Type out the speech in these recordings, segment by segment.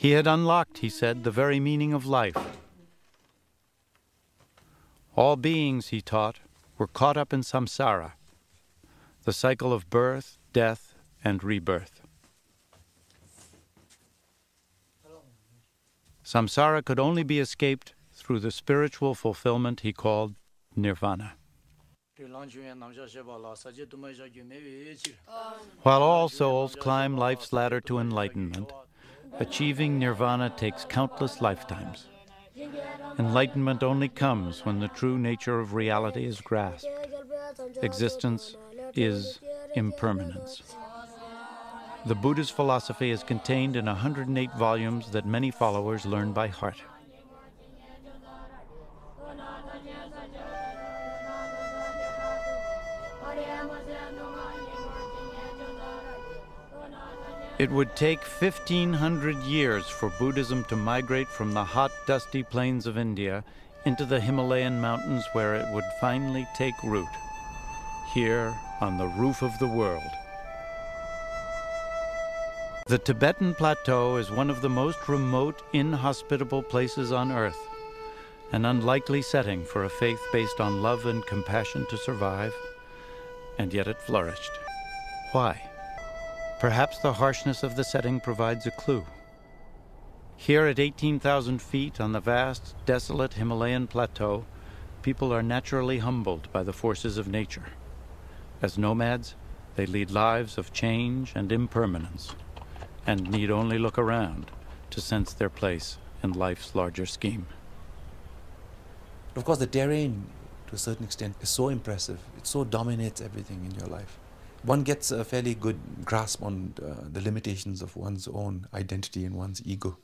He had unlocked, he said, the very meaning of life. All beings, he taught, were caught up in samsara, the cycle of birth, death, and rebirth. Samsara could only be escaped through the spiritual fulfillment he called nirvana. While all souls climb life's ladder to enlightenment, achieving nirvana takes countless lifetimes. Enlightenment only comes when the true nature of reality is grasped. Existence is impermanence. The Buddha's philosophy is contained in 108 volumes that many followers learn by heart. It would take 1,500 years for Buddhism to migrate from the hot, dusty plains of India into the Himalayan mountains, where it would finally take root, here on the roof of the world. The Tibetan Plateau is one of the most remote, inhospitable places on earth, an unlikely setting for a faith based on love and compassion to survive, and yet it flourished. Why? Perhaps the harshness of the setting provides a clue. Here at 18,000 feet on the vast, desolate Himalayan plateau, people are naturally humbled by the forces of nature. As nomads, they lead lives of change and impermanence, and need only look around to sense their place in life's larger scheme. Of course, the terrain, to a certain extent, is so impressive. It so dominates everything in your life. One gets a fairly good grasp on the limitations of one's own identity and one's ego,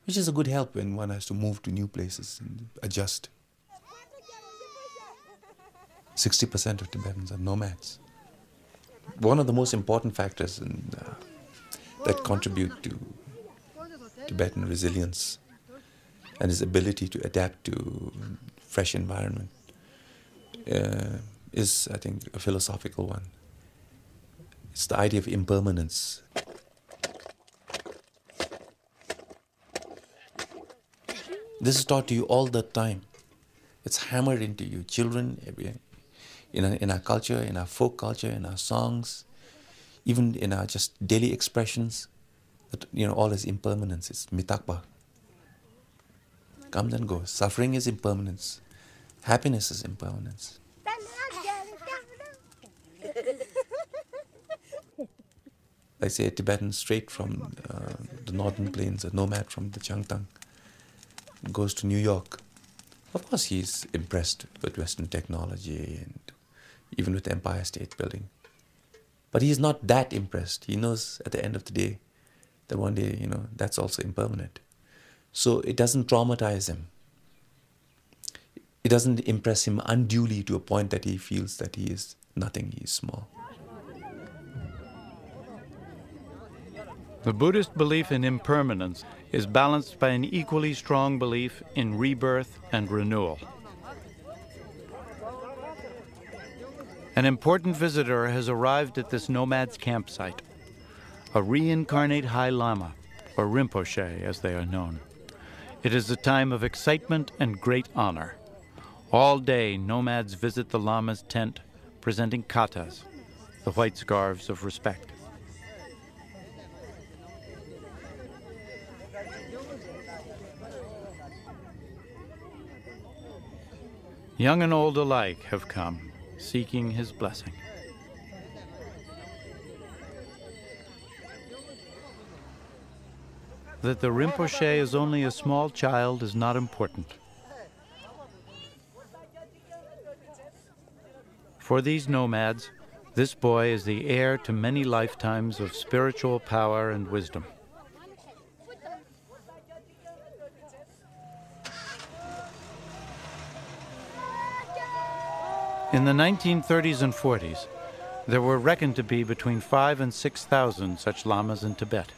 which is a good help when one has to move to new places and adjust. 60% of Tibetans are nomads. One of the most important factors that contribute to Tibetan resilience and his ability to adapt to fresh environment is, I think, a philosophical one. It's the idea of impermanence. This is taught to you all the time. It's hammered into you, children, in our culture, in our folk culture, in our songs, even in our just daily expressions. That, all is impermanence. It's mitakpa. Comes and goes. Suffering is impermanence. Happiness is impermanence. I say a Tibetan straight from the northern plains, a nomad from the Changtang, goes to New York. Of course, he's impressed with Western technology and even with Empire State Building. But he's not that impressed. He knows at the end of the day that one day, that's also impermanent. So it doesn't traumatize him. It doesn't impress him unduly to a point that he feels that he is nothing, he is small. The Buddhist belief in impermanence is balanced by an equally strong belief in rebirth and renewal. An important visitor has arrived at this nomad's campsite, a reincarnate High Lama, or Rinpoche as they are known. It is a time of excitement and great honor. All day, nomads visit the Lama's tent, presenting katas, the white scarves of respect. Young and old alike have come, seeking his blessing. That the Rinpoche is only a small child is not important. For these nomads, this boy is the heir to many lifetimes of spiritual power and wisdom. In the 1930s and 40s, there were reckoned to be between 5,000 and 6,000 such lamas in Tibet.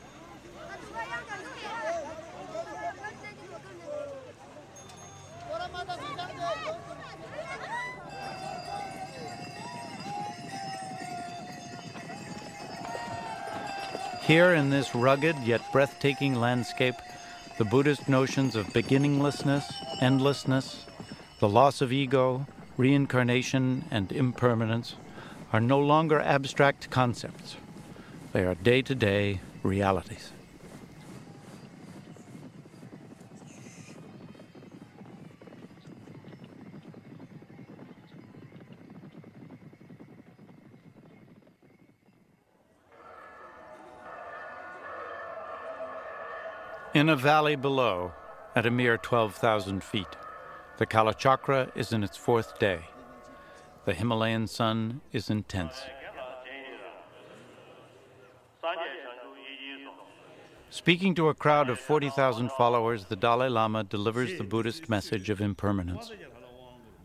Here in this rugged yet breathtaking landscape, the Buddhist notions of beginninglessness, endlessness, the loss of ego, reincarnation, and impermanence are no longer abstract concepts. They are day-to-day realities. In a valley below, at a mere 12,000 feet, the Kalachakra is in its fourth day. The Himalayan sun is intense. Speaking to a crowd of 40,000 followers, the Dalai Lama delivers the Buddhist message of impermanence,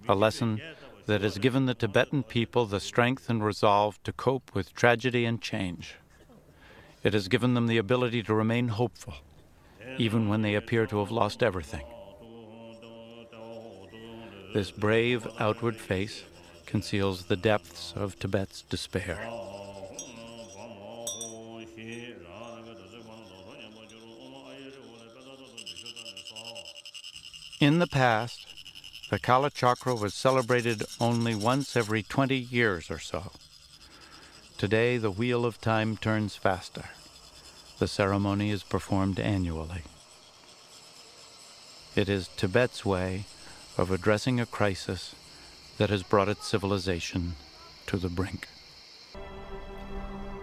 a lesson that has given the Tibetan people the strength and resolve to cope with tragedy and change. It has given them the ability to remain hopeful, even when they appear to have lost everything. This brave outward face conceals the depths of Tibet's despair. In the past, the Kalachakra was celebrated only once every 20 years or so. Today, the wheel of time turns faster. The ceremony is performed annually. It is Tibet's way of addressing a crisis that has brought its civilization to the brink.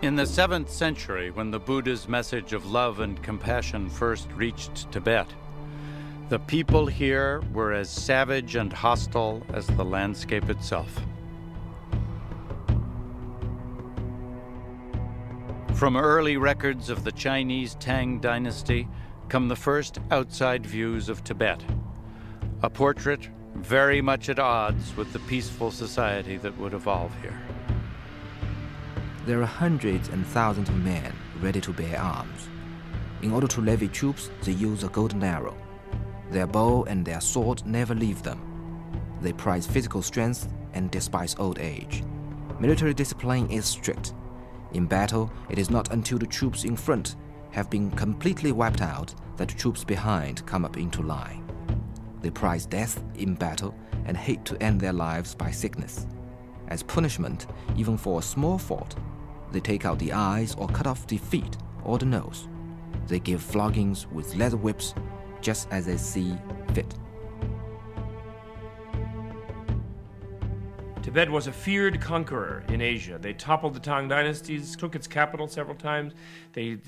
In the 7th century, when the Buddha's message of love and compassion first reached Tibet, the people here were as savage and hostile as the landscape itself. From early records of the Chinese Tang dynasty come the first outside views of Tibet, a portrait very much at odds with the peaceful society that would evolve here. There are hundreds and thousands of men ready to bear arms. In order to levy troops, they use a golden arrow. Their bow and their sword never leave them. They prize physical strength and despise old age. Military discipline is strict. In battle, it is not until the troops in front have been completely wiped out that the troops behind come up into line. They prize death in battle and hate to end their lives by sickness. As punishment, even for a small fault, they take out the eyes or cut off the feet or the nose. They give floggings with leather whips just as they see fit. Tibet was a feared conqueror in Asia. They toppled the Tang dynasties, took its capital several times. They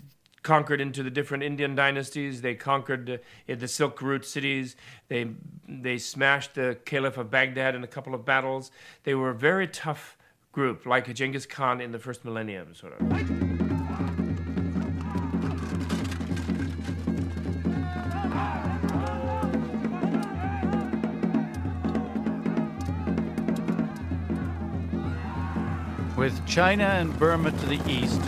conquered into the different Indian dynasties. They conquered the Silk Route cities. They smashed the Caliph of Baghdad in a couple of battles. They were a very tough group, like a Genghis Khan in the first millennium, sort of. With China and Burma to the east,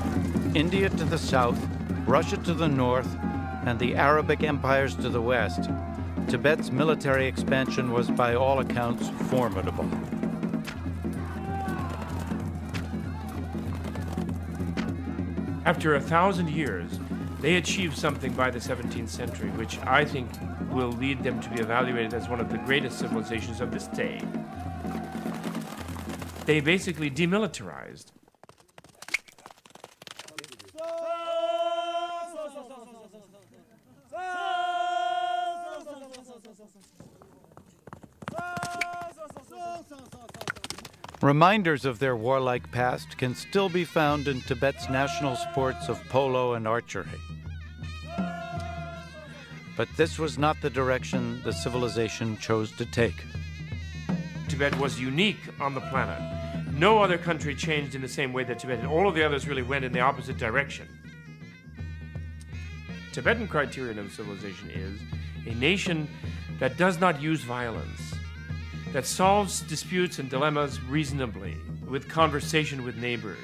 India to the south, Russia to the north, and the Arabic empires to the west, Tibet's military expansion was by all accounts formidable. After 1,000 years, they achieved something by the 17th century, which I think will lead them to be evaluated as one of the greatest civilizations of this day. They basically demilitarized. Reminders of their warlike past can still be found in Tibet's national sports of polo and archery. But this was not the direction the civilization chose to take. Tibet was unique on the planet. No other country changed in the same way that Tibet did. All of the others really went in the opposite direction. Tibetan criterion of civilization is a nation that does not use violence, that solves disputes and dilemmas reasonably, with conversation with neighbors.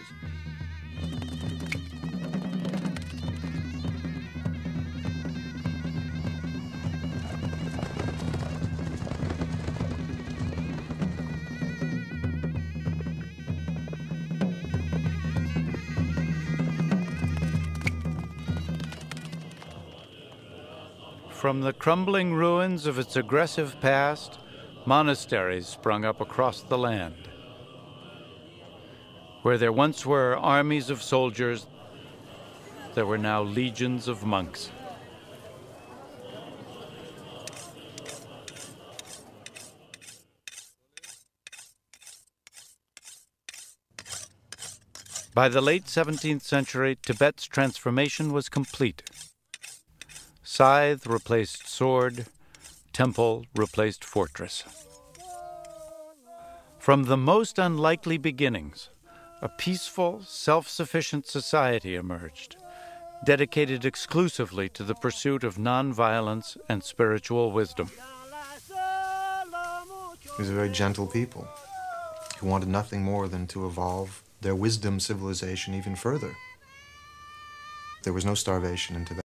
from the crumbling ruins of its aggressive past, monasteries sprung up across the land. Where there once were armies of soldiers, there were now legions of monks. By the late 17th century, Tibet's transformation was complete. Scythe replaced sword, temple replaced fortress. From the most unlikely beginnings, a peaceful, self-sufficient society emerged, dedicated exclusively to the pursuit of nonviolence and spiritual wisdom. He was a very gentle people who wanted nothing more than to evolve their wisdom civilization even further. There was no starvation in Tibet.